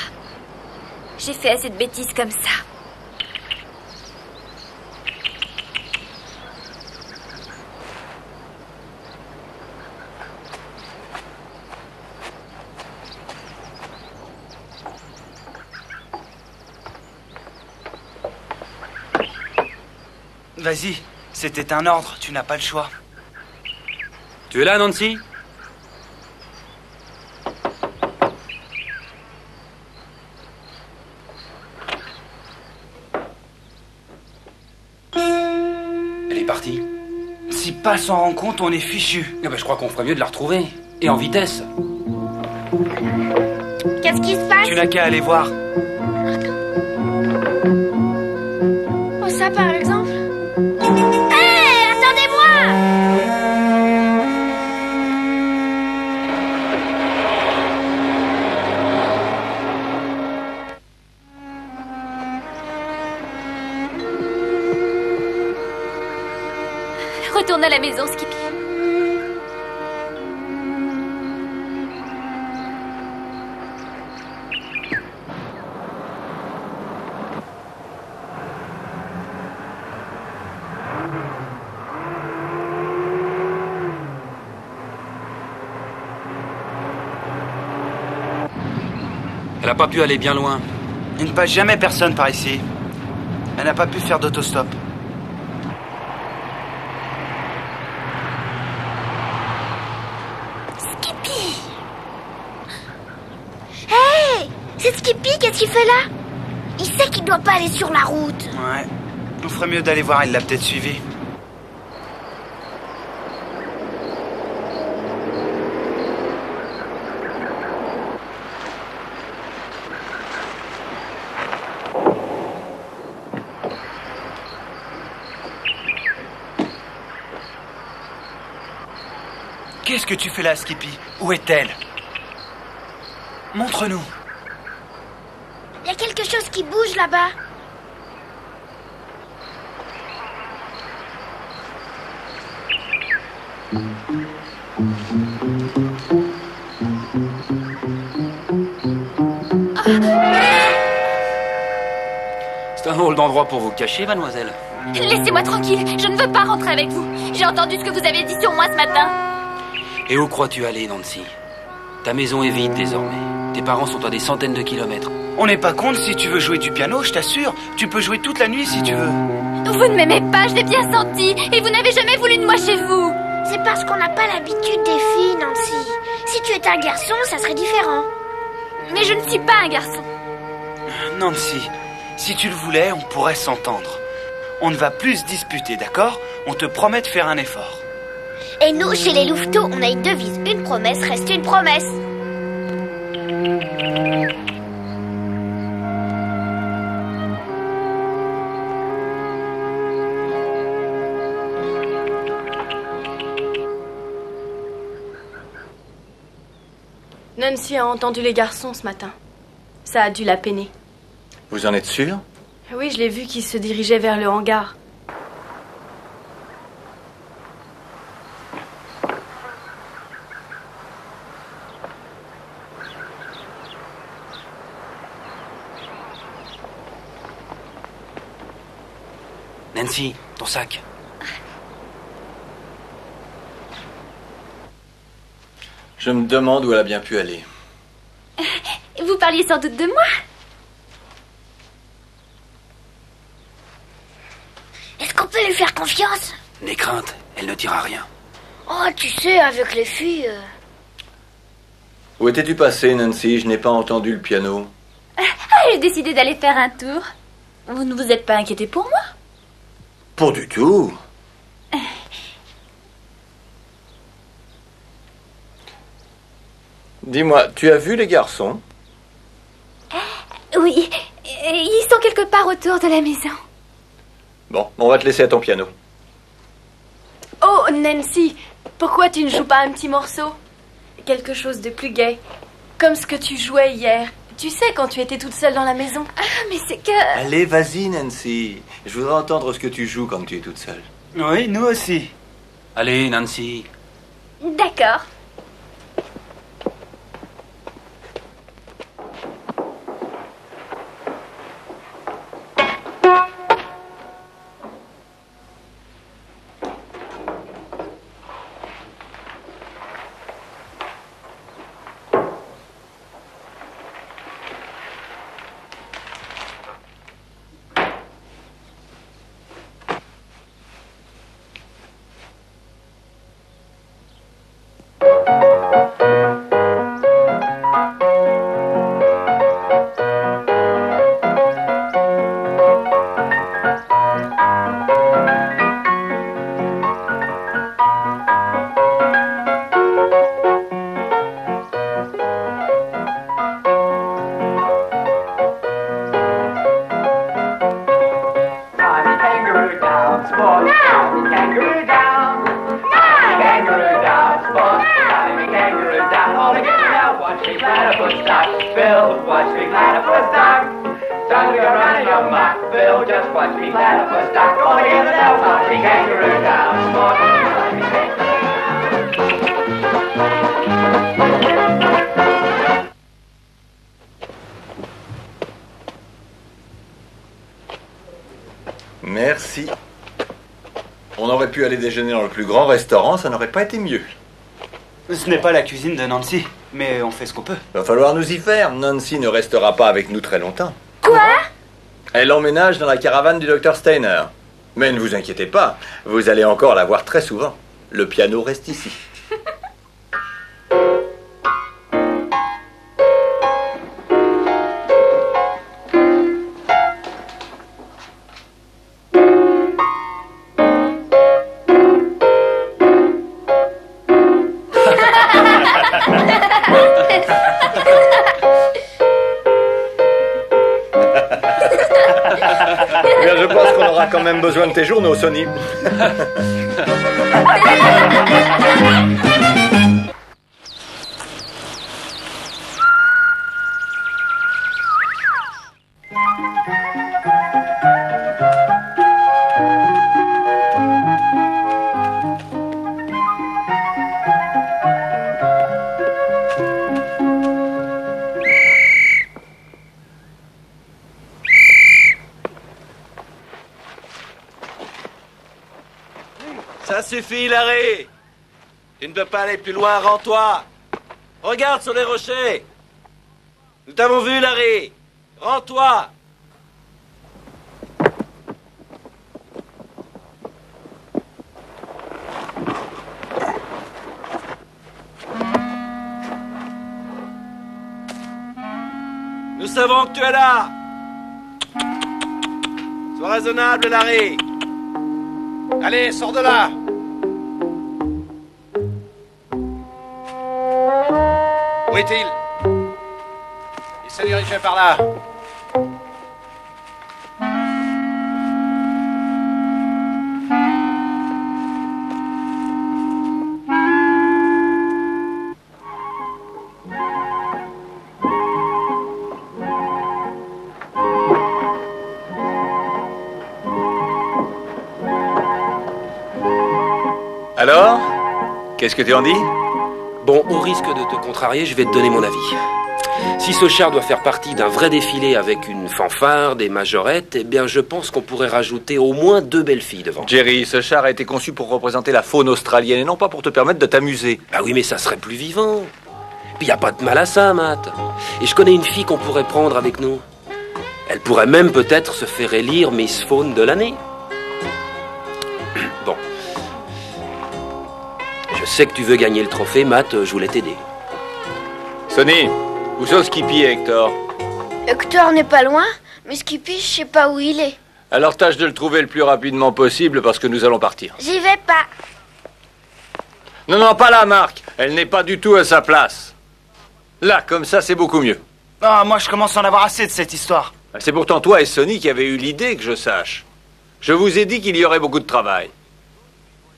J'ai fait assez de bêtises comme ça. Vas-y, c'était un ordre, tu n'as pas le choix. Tu es là, Nancy? Elle est partie. Si pas s'en rend compte, on est fichu. Eh ben, je crois qu'on ferait mieux de la retrouver. Et en vitesse. Qu'est-ce qui se passe? Tu n'as qu'à aller voir. Oh, ça par exemple. Hé, attendez-moi! Retourne à la maison, Skippy. Elle n'a pas pu aller bien loin. Il ne passe jamais personne par ici. Elle n'a pas pu faire d'autostop. Skippy! Hey! C'est Skippy, qu'est-ce qu'il fait là? Il sait qu'il doit pas aller sur la route. Ouais. On ferait mieux d'aller voir, il l'a peut-être suivi. Qu'est-ce que tu fais là, Skippy? Où est-elle? Montre-nous. Il y a quelque chose qui bouge là-bas. C'est un drôle d'endroit pour vous cacher, mademoiselle. Laissez-moi tranquille, je ne veux pas rentrer avec vous. J'ai entendu ce que vous avez dit sur moi ce matin. Et où crois-tu aller, Nancy? Ta maison est vide désormais. Tes parents sont à des centaines de kilomètres. On n'est pas contre si tu veux jouer du piano, je t'assure. Tu peux jouer toute la nuit si tu veux. Vous ne m'aimez pas, je l'ai bien senti. Et vous n'avez jamais voulu de moi chez vous. C'est parce qu'on n'a pas l'habitude des filles, Nancy. Si tu étais un garçon, ça serait différent. Mais je ne suis pas un garçon. Nancy, si tu le voulais, on pourrait s'entendre. On ne va plus se disputer, d'accord? On te promet de faire un effort. Et nous, chez les Louveteaux, on a une devise. Une promesse reste une promesse. Nancy a entendu les garçons ce matin. Ça a dû la peiner. Vous en êtes sûr? Oui, je l'ai vu qui se dirigeait vers le hangar. Nancy, ton sac. Je me demande où elle a bien pu aller. Vous parliez sans doute de moi. Est-ce qu'on peut lui faire confiance? N'aie crainte, elle ne dira rien. Oh, tu sais, avec les filles... Où étais-tu passé, Nancy? Je n'ai pas entendu le piano. J'ai décidé d'aller faire un tour. Vous ne vous êtes pas inquiété pour moi? Pas du tout. Dis-moi, tu as vu les garçons? Oui, ils sont quelque part autour de la maison. Bon, on va te laisser à ton piano. Oh, Nancy, pourquoi tu ne joues pas un petit morceau? Quelque chose de plus gai. Comme ce que tu jouais hier. Tu sais, quand tu étais toute seule dans la maison. Ah, mais c'est que... Allez, vas-y, Nancy. Je voudrais entendre ce que tu joues quand tu es toute seule. Oui, nous aussi. Allez, Nancy. D'accord. Merci. On aurait pu aller déjeuner dans le plus grand restaurant, ça n'aurait pas été mieux. Ce n'est pas la cuisine de Nancy, mais on fait ce qu'on peut. Va falloir nous y faire. Nancy ne restera pas avec nous très longtemps. Quoi? Elle emménage dans la caravane du Dr Steiner. Mais ne vous inquiétez pas, vous allez encore la voir très souvent. Le piano reste ici. Bien, je pense qu'on aura quand même besoin de tes journaux, Sonny. Ça suffit, Larry. Tu ne peux pas aller plus loin, rends-toi. Regarde sur les rochers. Nous t'avons vu, Larry. Rends-toi. Nous savons que tu es là. Sois raisonnable, Larry. Allez, sors de là. Où est-il? Il s'est dirigé par là. Alors? Qu'est-ce que tu en dis? Bon, au risque de te contrarier, je vais te donner mon avis. Si ce char doit faire partie d'un vrai défilé avec une fanfare, des majorettes, eh bien je pense qu'on pourrait rajouter au moins 2 belles filles devant. Jerry, ce char a été conçu pour représenter la faune australienne et non pas pour te permettre de t'amuser. Bah oui, mais ça serait plus vivant. Puis y a pas de mal à ça, Matt. Et je connais une fille qu'on pourrait prendre avec nous. Elle pourrait même peut-être se faire élire Miss Faune de l'année. Bon. Je sais que tu veux gagner le trophée, Matt, je voulais t'aider. Sonny, où sont Skippy et Hector? Hector n'est pas loin, mais Skippy, je sais pas où il est. Alors tâche de le trouver le plus rapidement possible parce que nous allons partir. J'y vais pas. Non, non, pas là, Marc. Elle n'est pas du tout à sa place. Là, comme ça, c'est beaucoup mieux. Ah, moi, je commence à en avoir assez de cette histoire. C'est pourtant toi et Sonny qui avez eu l'idée, que je sache. Je vous ai dit qu'il y aurait beaucoup de travail.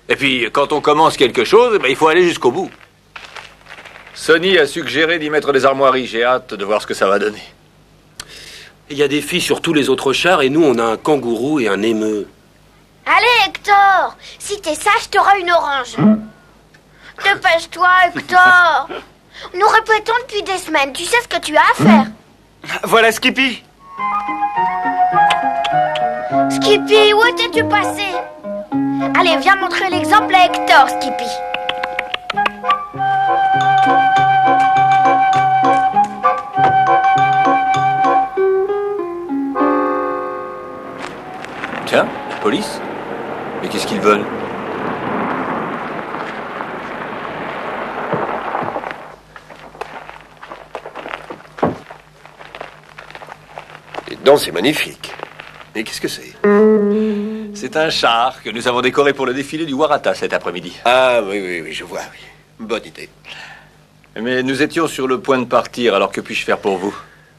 Et puis, quand on commence quelque chose, il faut aller jusqu'au bout. Sonny a suggéré d'y mettre des armoiries. J'ai hâte de voir ce que ça va donner. Il y a des filles sur tous les autres chars et nous, on a un kangourou et un émeu. Allez, Hector, si t'es sage, t'auras une orange. Dépêche-toi, Hector. Nous répétons depuis des semaines. Tu sais ce que tu as à faire. Voilà Skippy. Skippy, où étais-tu passé? Allez, viens montrer l'exemple à Hector, Skippy. Tiens, la police? Mais qu'est-ce qu'ils veulent? Et donc, c'est magnifique. Mais qu'est-ce que c'est? C'est un char que nous avons décoré pour le défilé du Waratah cet après-midi. Ah, oui, je vois, oui. Bonne idée. Mais nous étions sur le point de partir, alors que puis-je faire pour vous?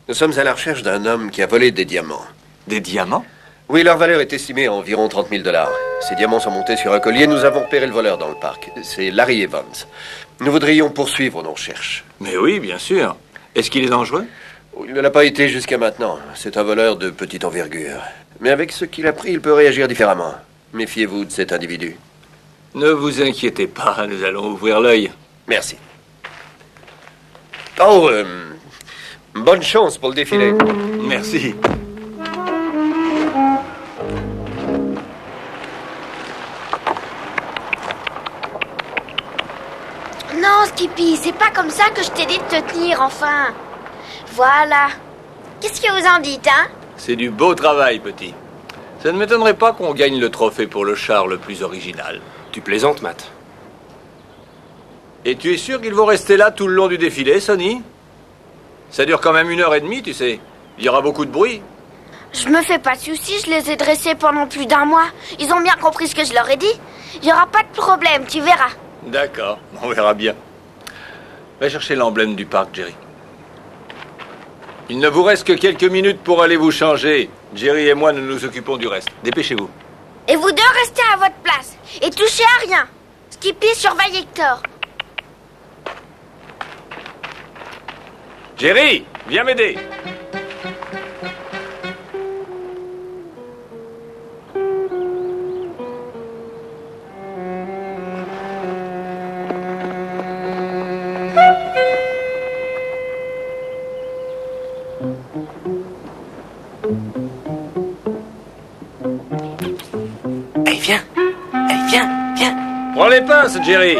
Nous sommes à la recherche d'un homme qui a volé des diamants. Des diamants? Oui, leur valeur est estimée à environ 30 000 $. Ces diamants sont montés sur un collier. Nous avons repéré le voleur dans le parc. C'est Larry Evans. Nous voudrions poursuivre nos recherches. Mais oui, bien sûr. Est-ce qu'il est dangereux? Il ne l'a pas été jusqu'à maintenant. C'est un voleur de petite envergure. Mais avec ce qu'il a pris, il peut réagir différemment. Méfiez-vous de cet individu. Ne vous inquiétez pas, nous allons ouvrir l'œil. Merci. Oh, bonne chance pour le défilé. Merci. Non, Skippy, c'est pas comme ça que je t'ai dit de te tenir, enfin. Voilà. Qu'est-ce que vous en dites, hein? C'est du beau travail, petit. Ça ne m'étonnerait pas qu'on gagne le trophée pour le char le plus original. Tu plaisantes, Matt? Et tu es sûr qu'ils vont rester là tout le long du défilé, Sonny? Ça dure quand même 1h30, tu sais. Il y aura beaucoup de bruit. Je me fais pas de soucis, je les ai dressés pendant plus d'1 mois. Ils ont bien compris ce que je leur ai dit. Il y aura pas de problème, tu verras. D'accord, on verra bien. Va chercher l'emblème du parc, Jerry. Il ne vous reste que quelques minutes pour aller vous changer. Jerry et moi, nous nous occupons du reste. Dépêchez-vous. Et vous deux restez à votre place. Et touchez à rien. Skippy surveille Hector. Jerry, viens m'aider. Allez, viens. Allez, viens. Prends les pinces, Jerry.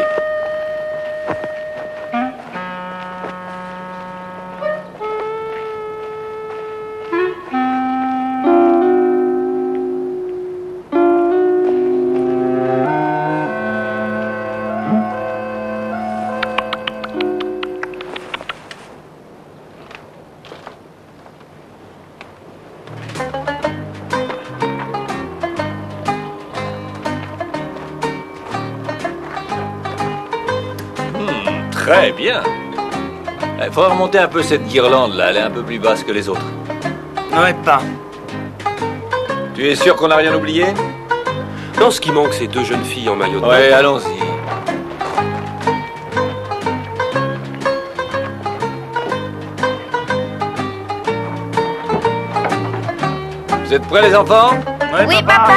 Très bien. Il faudra remonter un peu cette guirlande là, elle est un peu plus basse que les autres. Ouais, pas. Tu es sûr qu'on n'a rien oublié? Non, ce qui manque, c'est 2 jeunes filles en maillot de bain. Ouais, allons-y. Vous êtes prêts les enfants? Ouais, Oui, papa.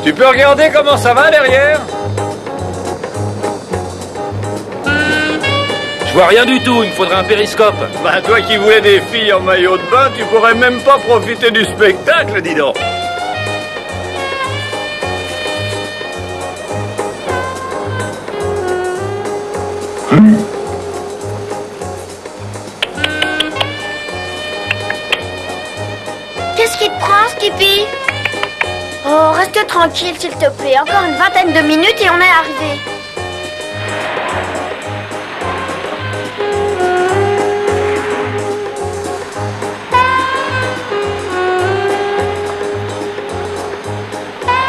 Tu peux regarder comment ça va derrière? Je vois rien du tout, il me faudrait un périscope. Ben toi qui voulais des filles en maillot de bain, tu pourrais même pas profiter du spectacle, dis donc. Qu'est-ce qui te prend, Skippy? Oh, reste tranquille, s'il te plaît. Encore une vingtaine de minutes et on est arrivé.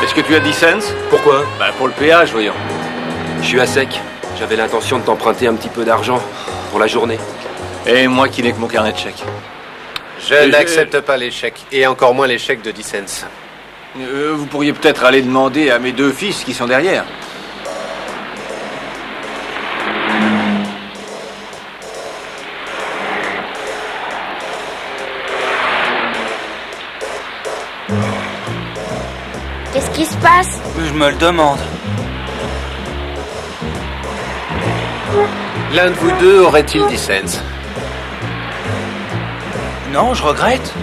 Est-ce que tu as 10 cents? Pourquoi? Ben pour le péage, voyons. Je suis à sec. J'avais l'intention de t'emprunter un petit peu d'argent pour la journée. Et moi qui n'ai que mon carnet de chèques. Je n'accepte pas les chèques, et encore moins les chèques de 10 cents. Vous pourriez peut-être aller demander à mes 2 fils qui sont derrière. Qu'est-ce qui se passe? Je me le demande. L'un de vous deux aurait-il 10 cents? Non, je regrette.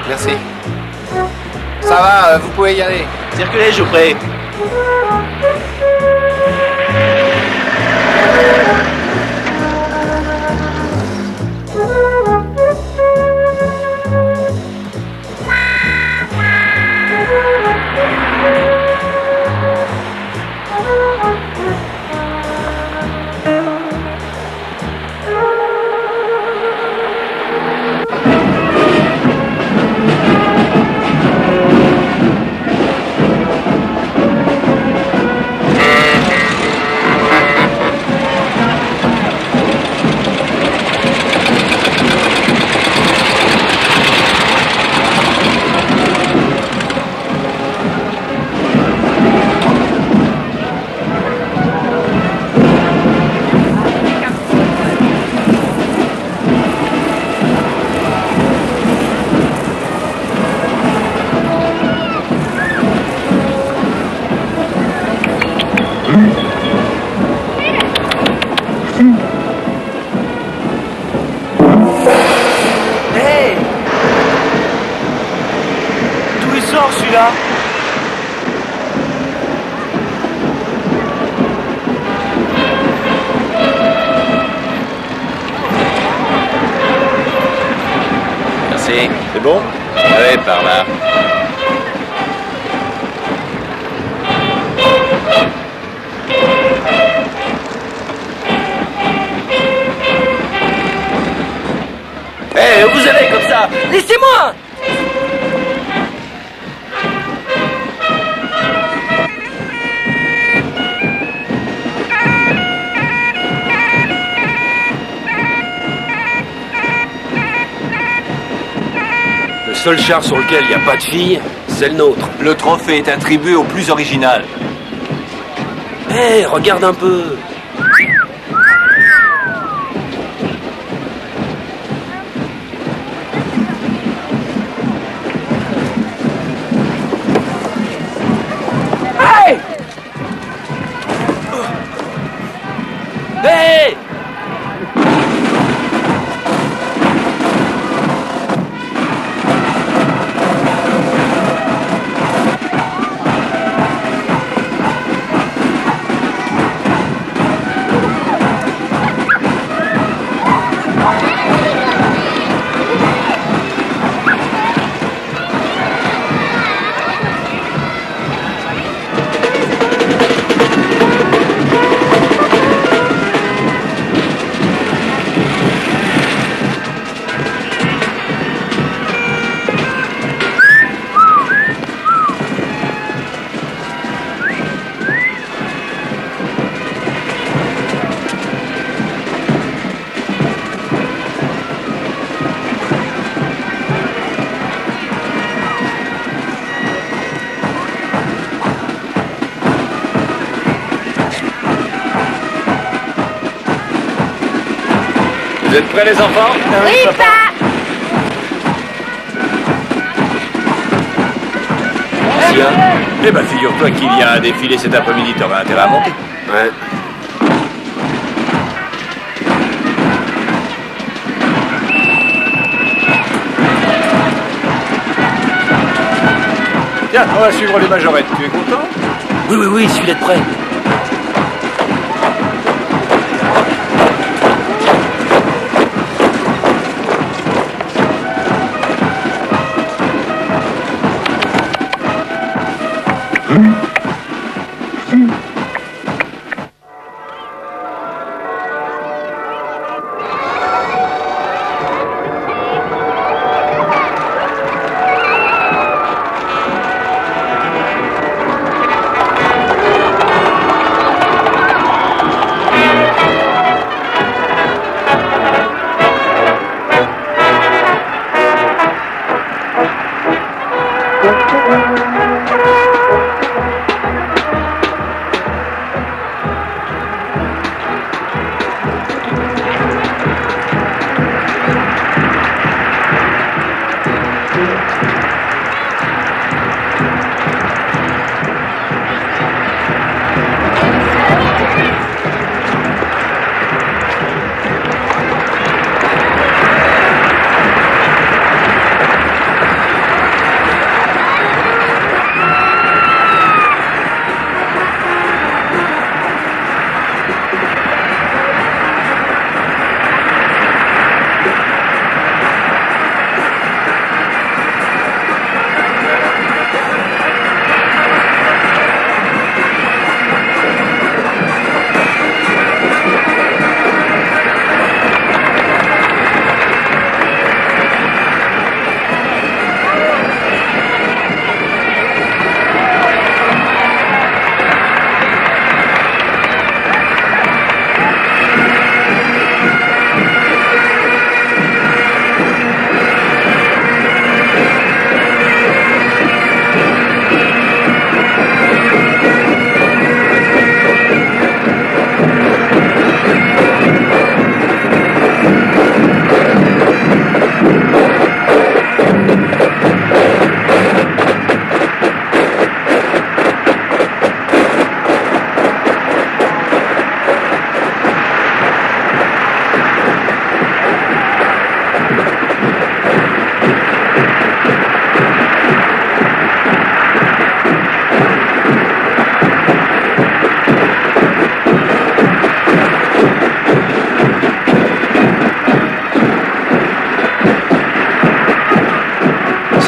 Merci. Ça va, vous pouvez y aller. Circulez, je vous prie. Hey! D'où il sort celui-là? Merci. C'est bon? Oui, par là. Hé, vous allez comme ça? Laissez-moi! Le seul char sur lequel il n'y a pas de fille, c'est le nôtre. Le trophée est attribué au plus original. Hé, regarde un peu. Hey! Hey! Vous êtes prêts les enfants? Oui, papa. Tiens. Eh ben figure-toi qu'il y a un défilé cet après-midi, t'auras intérêt à monter. Ouais. Tiens, on va suivre les majorettes. Tu es content? Oui, oui, oui, il suffit d'être prêt.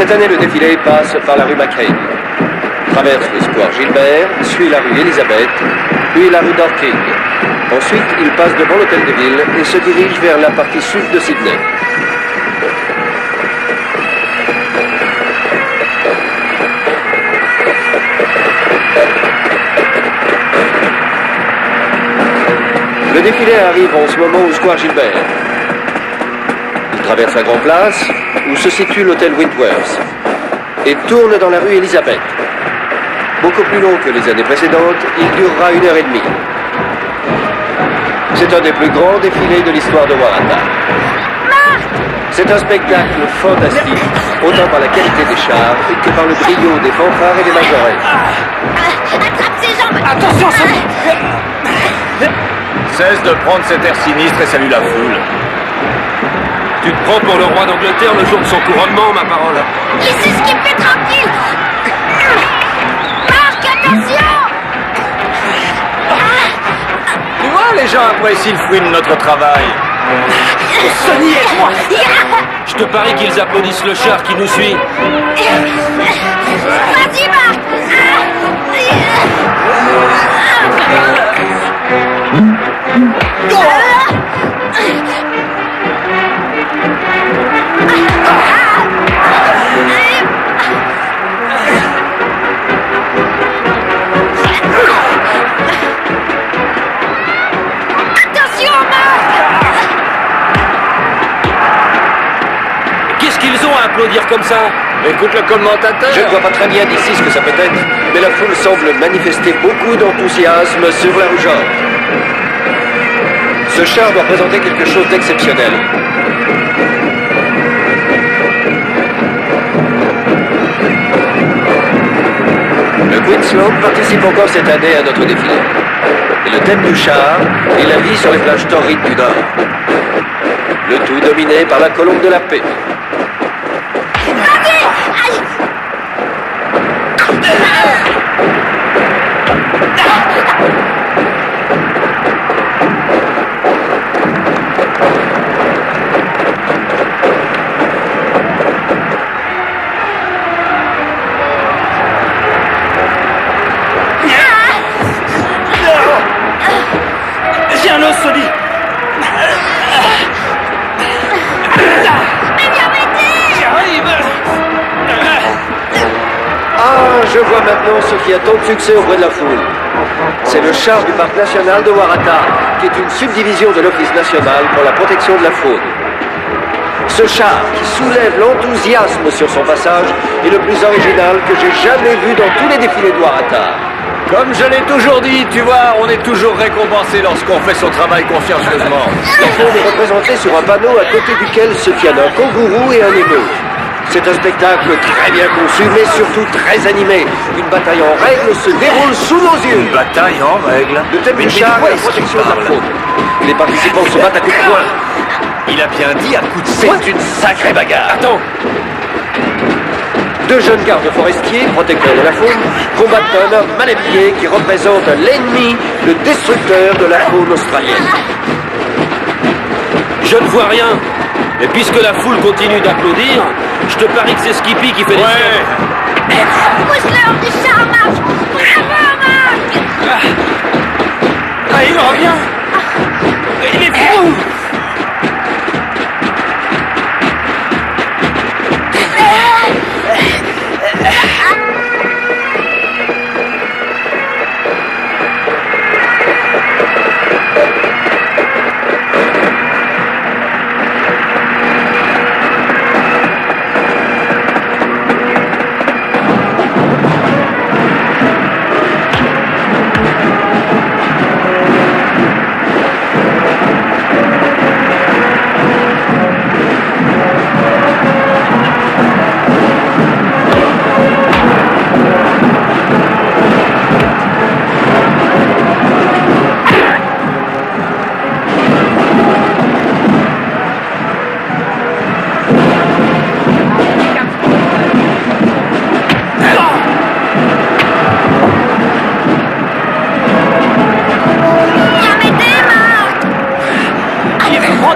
Cette année, le défilé passe par la rue McCain, traverse le square Gilbert, suit la rue Elizabeth, puis la rue Dorking. Ensuite, il passe devant l'hôtel de ville et se dirige vers la partie sud de Sydney. Le défilé arrive en ce moment au square Gilbert. Il traverse la Grande Place, où se situe l'hôtel Wentworth, et tourne dans la rue Elizabeth. Beaucoup plus long que les années précédentes, il durera 1h30. C'est un des plus grands défilés de l'histoire de Waratah. C'est un spectacle fantastique, autant par la qualité des chars que par le brio des fanfares et des majorettes. Attrape ses jambes. Attention, Cesse de prendre cet air sinistre et salue la foule. Tu te prends pour le roi d'Angleterre le jour de son couronnement, ma parole. Laissez ce qui fait tranquille. Marc, attention. Tu vois, les gens apprécient le fruit de notre travail. Sonny, aide-moi. Je te parie qu'ils applaudissent le char qui nous suit. Vas-y, Marc. Attention, Marc. Qu'est-ce qu'ils ont à applaudir comme ça? Écoute le commentateur. Je ne vois pas très bien d'ici ce que ça peut être, mais la foule semble manifester beaucoup d'enthousiasme sur la rougeur. Ce char doit présenter quelque chose d'exceptionnel. Le Queensland participe encore cette année à notre défilé. Et le thème du char est la vie sur les plages torrides du Nord. Le tout dominé par la colombe de la paix. Viens là, Sonny. Ah, je vois maintenant ce qui a tant de succès auprès de la foule. C'est le char du parc national de Waratah, qui est une subdivision de l'Office national pour la protection de la faune. Ce char, qui soulève l'enthousiasme sur son passage, est le plus original que j'ai jamais vu dans tous les défilés de Waratah. Comme je l'ai toujours dit, tu vois, on est toujours récompensé lorsqu'on fait son travail consciencieusement. La faune est représentée sur un panneau à côté duquel se tiennent un kangourou et un émeu. C'est un spectacle très bien conçu, mais surtout très animé. Une bataille en règle se déroule sous nos yeux. Une bataille en règle? Le thème du char est la protection de la faune. Les participants se battent à coups de poing. Il a bien dit à coups de poing. C'est une sacrée bagarre. Attends. Deux jeunes gardes forestiers, protecteurs de la faune, combattent un homme mal habillé qui représente l'ennemi, le destructeur de la faune australienne. Je ne vois rien. Et puisque la foule continue d'applaudir, je te parie que c'est Skippy qui fait les fièvres. Pousse-le hors du char, Marc. Bravo, Marc. Ah, il revient. Il est fou.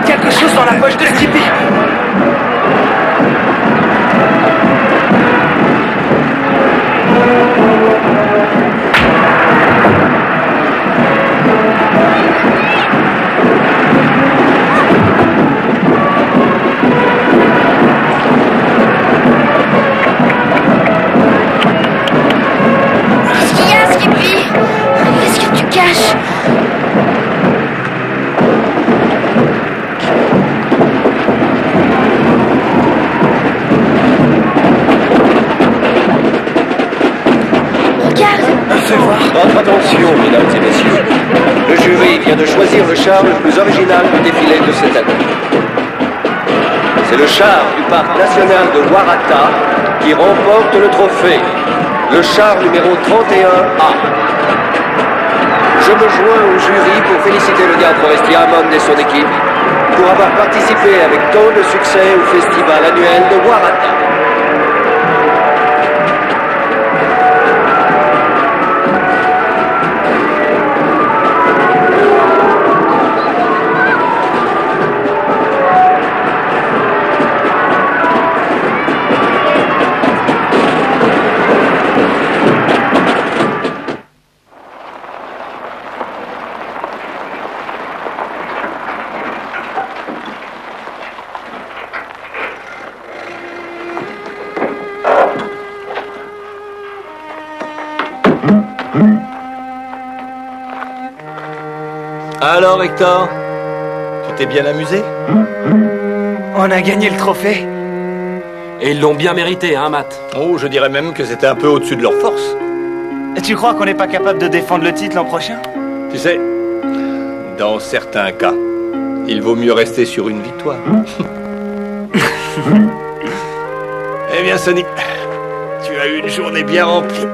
Quelque chose dans la poche de Skippy. Votre attention, mesdames et messieurs. Le jury vient de choisir le char le plus original du défilé de cette année. C'est le char du parc national de Waratah qui remporte le trophée. Le char numéro 31A. Je me joins au jury pour féliciter le garde forestier Hammond et son équipe pour avoir participé avec tant de succès au festival annuel de Waratah. Alors, Hector, tu t'es bien amusé? On a gagné le trophée. Et ils l'ont bien mérité, hein, Matt? Oh, je dirais même que c'était un peu au-dessus de leur force. Et tu crois qu'on n'est pas capable de défendre le titre l'an prochain? Tu sais, dans certains cas, il vaut mieux rester sur une victoire. Eh bien, Sonny, tu as eu une journée bien remplie.